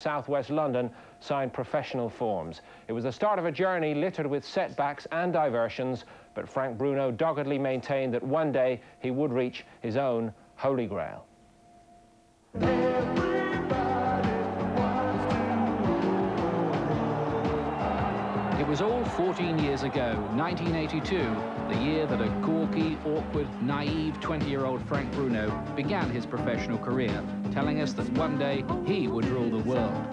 Southwest London signed professional forms. It was the start of a journey littered with setbacks and diversions, but Frank Bruno doggedly maintained that one day he would reach his own holy grail. It was all 14 years ago, 1982, the year that a gawky, awkward, naive 20-year-old Frank Bruno began his professional career, telling us that one day he would rule the world.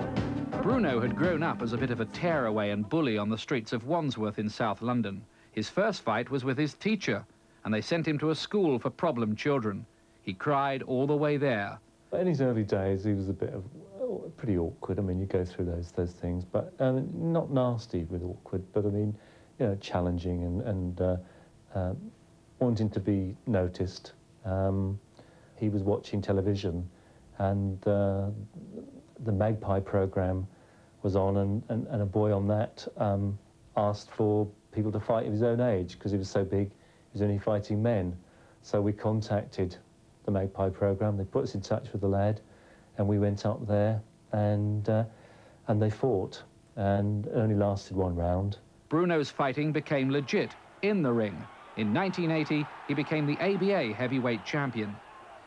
Bruno had grown up as a bit of a tearaway and bully on the streets of Wandsworth in South London. His first fight was with his teacher, and they sent him to a school for problem children. He cried all the way there. In his early days, he was a bit of pretty awkward. I mean, you go through those things, but not nasty with awkward, but I mean, you know, challenging and wanting to be noticed. He was watching television, and the Magpie programme was on, and a boy on that asked for people to fight of his own age because he was so big. He was only fighting men. So we contacted the Magpie programme. They put us in touch with the lad, and we went up there, and they fought, and it only lasted one round. Bruno's fighting became legit in the ring. In 1980, he became the ABA heavyweight champion.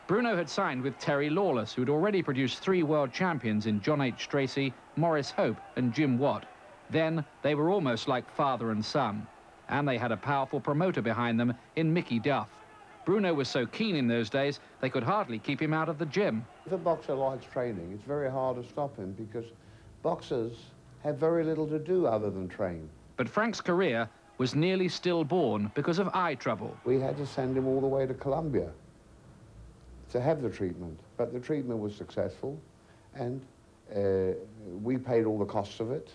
Bruno had signed with Terry Lawless, who'd already produced 3 world champions in John H. Stracey, Maurice Hope and Jim Watt. Then they were almost like father and son, and they had a powerful promoter behind them in Mickey Duff. Bruno was so keen in those days, they could hardly keep him out of the gym. If a boxer likes training, it's very hard to stop him because boxers have very little to do other than train. But Frank's career was nearly stillborn because of eye trouble. We had to send him all the way to Colombia to have the treatment, but the treatment was successful, and we paid all the costs of it,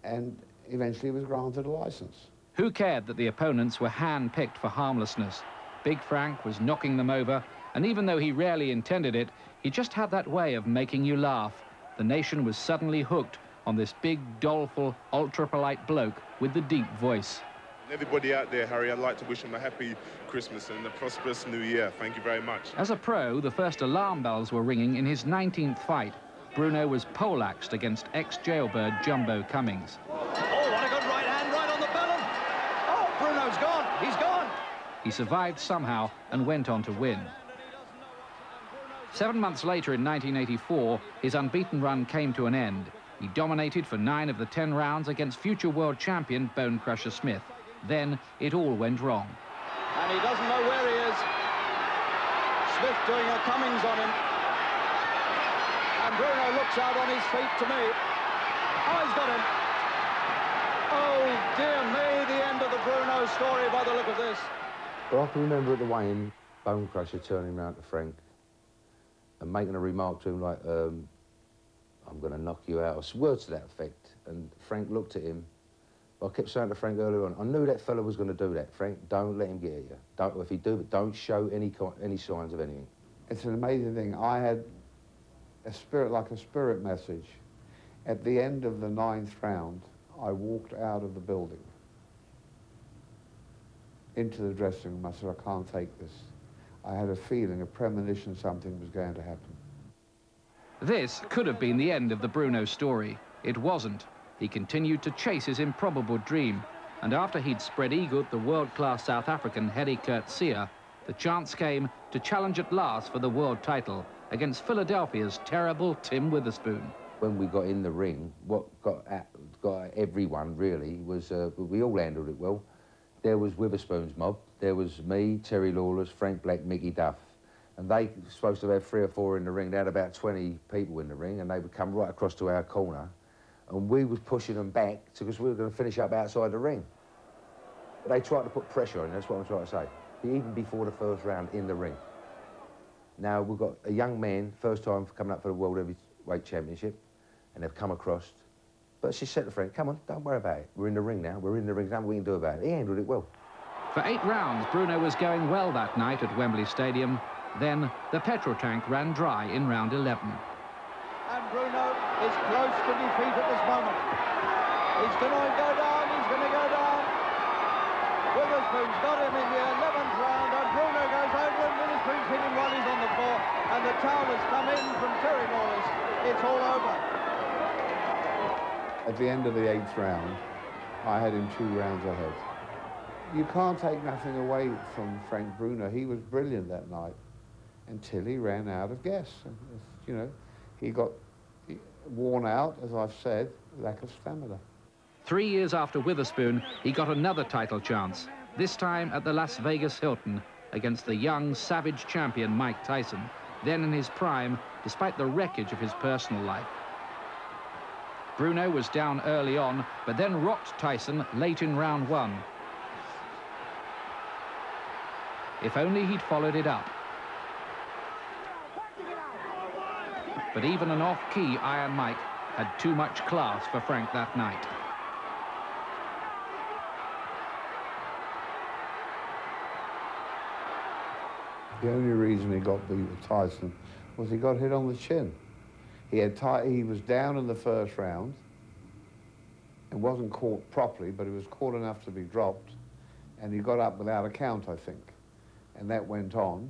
and eventually was granted a license. Who cared that the opponents were hand-picked for harmlessness? Big Frank was knocking them over, and even though he rarely intended it, he just had that way of making you laugh. The nation was suddenly hooked on this big, doleful, ultra-polite bloke with the deep voice. Everybody out there, Harry, I'd like to wish him a happy Christmas and a prosperous New Year. Thank you very much. As a pro, the first alarm bells were ringing in his 19th fight. Bruno was poleaxed against ex-jailbird Jumbo Cummings. Oh, what a good right hand, right on the bellum. Oh, Bruno's gone. He's gone. He survived somehow and went on to win. 7 months later, in 1984, his unbeaten run came to an end. He dominated for 9 of the 10 rounds against future world champion Bone Crusher Smith. Then it all went wrong. And he doesn't know where he is. Smith doing a Cummings on him. And Bruno looks out on his feet to me. Oh, he's got him. Oh, dear me, the end of the Bruno story by the look of this. Well, I can remember at the weigh-in, Bone Crusher turning round to Frank and making a remark to him like, I'm going to knock you out, or words to that effect. And Frank looked at him. I kept saying to Frank earlier on, I knew that fella was going to do that. Frank, don't let him get at you. Don't, if he do, but don't show any signs of anything. It's an amazing thing. I had a spirit, like a spirit message. At the end of the 9th round, I walked out of the building into the dressing room. I said, I can't take this. I had a feeling, a premonition, something was going to happen. This could have been the end of the Bruno story. It wasn't. He continued to chase his improbable dream, and after he'd spread eagled the world-class South African Hedy Coetzee, the chance came to challenge at last for the world title against Philadelphia's terrible Tim Witherspoon. When we got in the ring, what got everyone really was, we all handled it well. There was Witherspoon's mob, there was me, Terry Lawless, Frank Black, Mickey Duff, and they were supposed to have 3 or 4 in the ring. They had about 20 people in the ring, and they would come right across to our corner, and we was pushing them back because we were going to finish up outside the ring. But they tried to put pressure on, that's what I'm trying to say, even before the first round in the ring. Now, we've got a young man, first time coming up for the World Heavyweight Championship, and they've come across. But she said to Frank, come on, don't worry about it. We're in the ring now, we're in the ring, nothing we can do about it. He handled it well. For 8 rounds, Bruno was going well that night at Wembley Stadium. Then the petrol tank ran dry in round 11. And Bruno is close to defeat at this moment. He's going to go down, he's going to go down. Witherspoon's got him in the 11th round, and Bruno goes over him. Witherspoon's hit him while he's on the floor, and the towel has come in from Terry Lawless. It's all over. At the end of the 8th round, I had him 2 rounds ahead. You can't take nothing away from Frank Bruno. He was brilliant that night until he ran out of gas. You know, he got worn out, as I've said, lack of stamina. 3 years after Witherspoon, he got another title chance, this time at the Las Vegas Hilton against the young, savage champion Mike Tyson, then in his prime, despite the wreckage of his personal life. Bruno was down early on, but then rocked Tyson late in round 1. If only he'd followed it up. But even an off-key Iron Mike had too much class for Frank that night. The only reason he got beat with Tyson was he got hit on the chin. He was down in the first round. It wasn't caught properly, but it was caught enough to be dropped. And he got up without a count, I think. And that went on.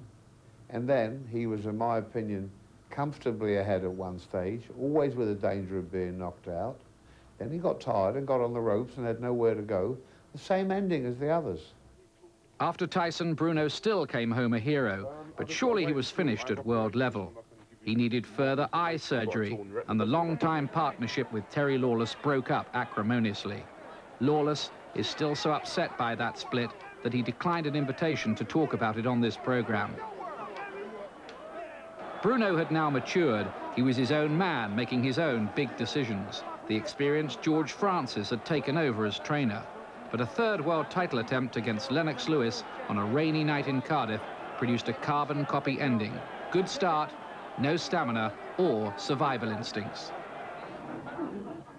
And then he was, in my opinion, comfortably ahead at one stage, always with the danger of being knocked out. Then he got tired and got on the ropes and had nowhere to go. The same ending as the others. After Tyson, Bruno still came home a hero, but surely he was finished at world level. He needed further eye surgery, and the long-time partnership with Terry Lawless broke up acrimoniously. Lawless is still so upset by that split that he declined an invitation to talk about it on this program. Bruno had now matured. He was his own man, making his own big decisions. The experienced George Francis had taken over as trainer. But a third world title attempt against Lennox Lewis on a rainy night in Cardiff produced a carbon copy ending. Good start, no stamina or survival instincts.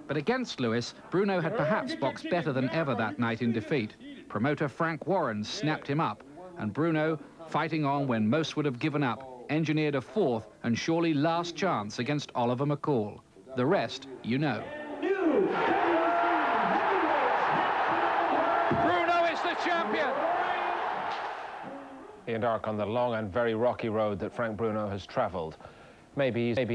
But against Lewis, Bruno had perhaps boxed better than ever that night in defeat. Promoter Frank Warren snapped him up, and Bruno, fighting on when most would have given up, engineered a 4th and surely last chance against Oliver McCall. The rest, you know. Bruno is the champion! Ian Dark on the long and very rocky road that Frank Bruno has travelled. Maybe